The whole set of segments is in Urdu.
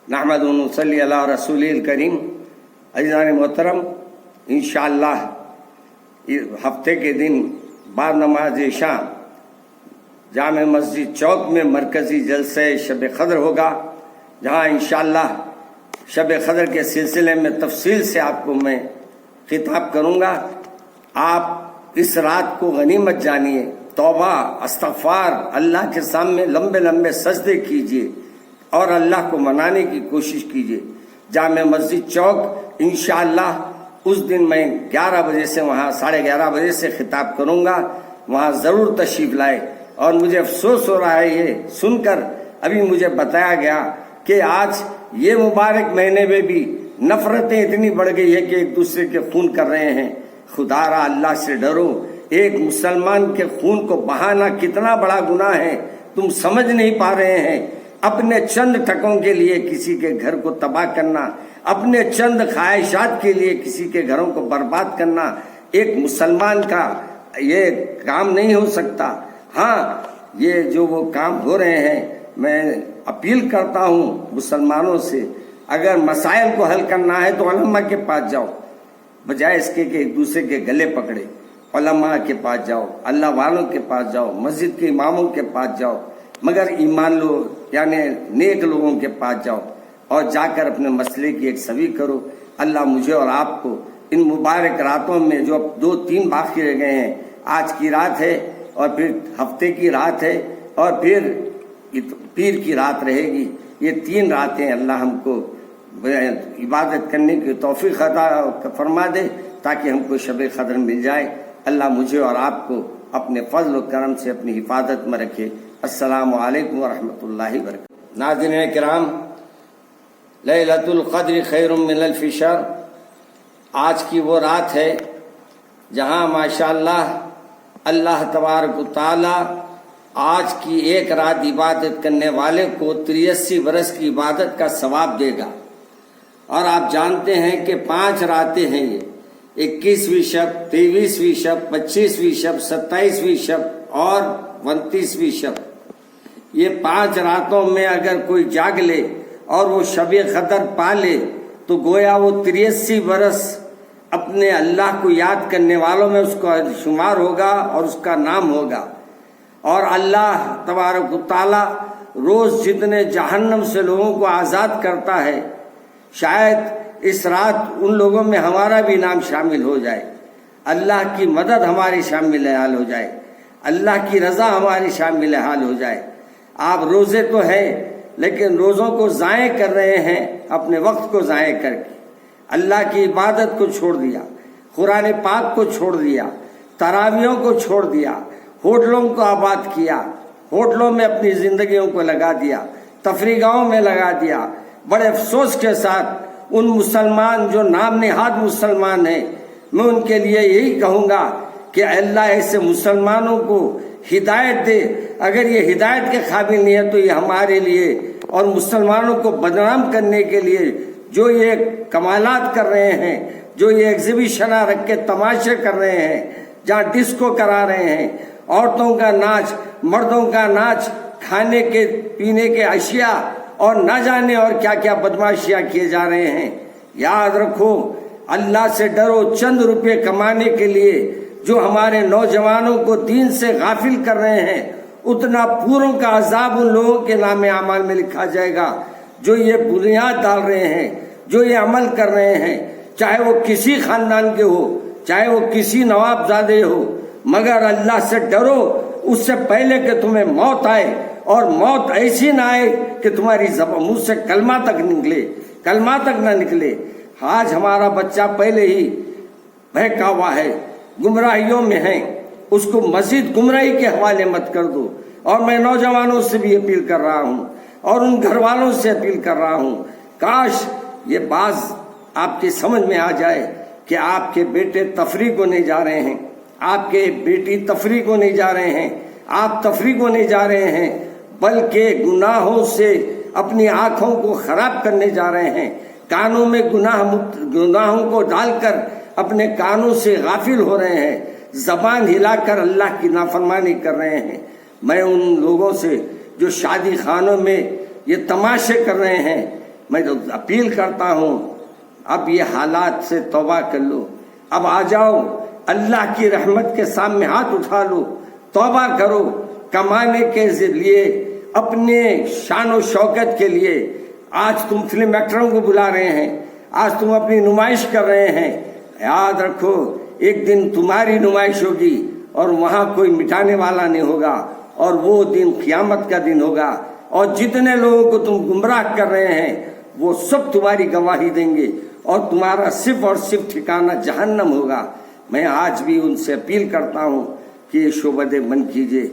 نحمد و نصلی علی رسول الکریم. عزیزان محترم، انشاءاللہ ہفتے کے دن بعد نماز عشاء جامع مسجد چوک میں مرکزی جلسہ شب قدر ہوگا، جہاں انشاءاللہ شب قدر کے سلسلے میں تفصیل سے آپ کو میں خطاب کروں گا. آپ اس رات کو غنیمت جانیے، توبہ استغفار، اللہ کے سامنے لمبے لمبے سجدے کیجیے اور اللہ کو منانے کی کوشش کیجیے. جامع مسجد چوک انشاءاللہ اس دن میں 11 بجے سے وہاں 11:30 بجے سے خطاب کروں گا، وہاں ضرور تشریف لائے. اور مجھے افسوس ہو رہا ہے یہ سن کر، ابھی مجھے بتایا گیا کہ آج یہ مبارک مہینے میں بھی نفرتیں اتنی بڑھ گئی ہے کہ ایک دوسرے کے خون کر رہے ہیں. خدا را اللہ سے ڈرو، ایک مسلمان کے خون کو بہانا کتنا بڑا گناہ ہے، تم سمجھ نہیں پا رہے ہیں. اپنے چند ٹکوں کے لیے کسی کے گھر کو تباہ کرنا، اپنے چند خواہشات کے لیے کسی کے گھروں کو برباد کرنا ایک مسلمان کا یہ کام نہیں ہو سکتا. ہاں، یہ جو وہ کام ہو رہے ہیں، میں اپیل کرتا ہوں مسلمانوں سے، اگر مسائل کو حل کرنا ہے تو علماء کے پاس جاؤ، بجائے اس کے کہ ایک دوسرے کے گلے پکڑے. علماء کے پاس جاؤ، اللہ والوں کے پاس جاؤ، مسجد کے اماموں کے پاس جاؤ، مگر ایمان لوگ یعنی نیک لوگوں کے پاس جاؤ اور جا کر اپنے مسئلے کی یکسوئی کرو. اللہ مجھے اور آپ کو ان مبارک راتوں میں جو 2-3 باقی رہ گئے ہیں، آج کی رات ہے اور پھر ہفتے کی رات ہے اور پھر پیر کی رات رہے گی، یہ 3 راتیں اللہ ہم کو عبادت کرنے کی توفیق عطا فرما دے تاکہ ہم کو شب قدر مل جائے. اللہ مجھے اور آپ کو اپنے فضل و کرم سے اپنی حفاظت میں رکھے. السلام علیکم ورحمۃ اللہ وبرکاتہ. ناظرین کرام، لیلۃ القدر خیر من الف شہر، آج کی وہ رات ہے جہاں ماشاءاللہ اللہ تبارک و تعالی آج کی ایک رات عبادت کرنے والے کو 83 برس کی عبادت کا ثواب دے گا. اور آپ جانتے ہیں کہ 5 راتیں ہیں، یہ 21ویں شب، 23ویں شب، 25ویں شب، 27ویں شب اور 29ویں شب. یہ 5 راتوں میں اگر کوئی جاگ لے اور وہ شب قدر پا لے تو گویا وہ 83 برس اپنے اللہ کو یاد کرنے والوں میں اس کا شمار ہوگا اور اس کا نام ہوگا. اور اللہ تبارک و تعالی روز جتنے جہنم سے لوگوں کو آزاد کرتا ہے، شاید اس رات ان لوگوں میں ہمارا بھی نام شامل ہو جائے، اللہ کی مدد ہماری شامل حال ہو جائے، اللہ کی رضا ہماری شامل حال ہو جائے. آپ روزے تو ہیں لیکن روزوں کو ضائع کر رہے ہیں، اپنے وقت کو ضائع کر کے اللہ کی عبادت کو چھوڑ دیا، قرآن پاک کو چھوڑ دیا، تراویحوں کو چھوڑ دیا، ہوٹلوں کو آباد کیا، ہوٹلوں میں اپنی زندگیوں کو لگا دیا، تفریح گاہوں میں لگا دیا. بڑے افسوس کے ساتھ ان مسلمان جو نام نہاد مسلمان ہیں، میں ان کے لیے یہی کہوں گا کہ اللہ ایسے مسلمانوں کو ہدایت دے. اگر یہ ہدایت کے قابل نہیں ہے تو یہ ہمارے لیے اور مسلمانوں کو بدنام کرنے کے لیے جو یہ کمالات کر رہے ہیں، جو یہ ایگزیبیشن رکھ کے تماشے کر رہے ہیں، جہاں ڈسکو کرا رہے ہیں، عورتوں کا ناچ، مردوں کا ناچ، کھانے کے پینے کے اشیاء اور نہ جانے اور کیا کیا بدماشیاں کیے جا رہے ہیں. یاد رکھو، اللہ سے ڈرو. چند روپے کمانے کے لیے جو ہمارے نوجوانوں کو دین سے غافل کر رہے ہیں، اتنا پوروں کا عذاب ان لوگوں کے نام اعمال میں لکھا جائے گا جو یہ بنیاد ڈال رہے ہیں، جو یہ عمل کر رہے ہیں، چاہے وہ کسی خاندان کے ہو، چاہے وہ کسی نواب زادے ہو. مگر اللہ سے ڈرو اس سے پہلے کہ تمہیں موت آئے، اور موت ایسی نہ آئے کہ تمہاری منہ سے کلمہ تک نہ نکلے. آج ہمارا بچہ پہلے ہی بہکا ہوا ہے، گمراہیوں میں ہے، اس کو مزید گمراہی کے حوالے مت کر دو. اور میں نوجوانوں سے بھی اپیل کر رہا ہوں اور ان گھر والوں سے اپیل کر رہا ہوں، کاش یہ بات آپ کی سمجھ میں آ جائے کہ آپ کے بیٹے تفریح کو نہیں جا رہے ہیں، آپ کے بیٹی تفریح کو نہیں جا رہے ہیں، آپ تفریح کو نہیں جا رہے ہیں، بلکہ گناہوں سے اپنی آنکھوں کو خراب کرنے جا رہے ہیں، کانوں میں گناہوں کو ڈال کر اپنے کانوں سے غافل ہو رہے ہیں، زبان ہلا کر اللہ کی نافرمانی کر رہے ہیں. میں ان لوگوں سے جو شادی خانوں میں یہ تماشے کر رہے ہیں میں تو اپیل کرتا ہوں اب یہ حالات سے توبہ کر لو، اب آ جاؤ اللہ کی رحمت کے سامنے ہاتھ اٹھا لو، توبہ کرو، کمانے کے لیے اپنے شان و شوکت کے لیے آج تم فلم ایکٹروں کو بلا رہے ہیں، آج تم اپنی نمائش کر رہے ہیں، یاد رکھو ایک دن تمہاری نمائش ہوگی اور وہاں کوئی مٹانے والا نہیں ہوگا، اور وہ دن قیامت کا دن ہوگا، اور جتنے لوگوں کو تم گمراہ کر رہے ہیں وہ سب تمہاری گواہی دیں گے، اور تمہارا صرف اور صرف ٹھکانہ جہنم ہوگا۔ میں آج بھی ان سے اپیل کرتا ہوں کہ یہ شعبدے بند کیجیے،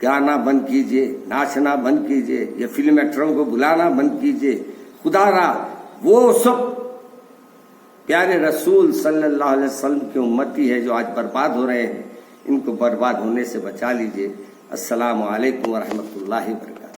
گانا بند کیجیے، ناچنا بند کیجیے، یہ فلم ایکٹروں کو بلانا بند کیجیے، خدا را وہ سب پیارے رسول صلی اللہ علیہ وسلم کی امتی ہے جو آج برباد ہو رہے ہیں، ان کو برباد ہونے سے بچا لیجیے۔ السلام علیکم ورحمۃ اللہ وبرکاتہ۔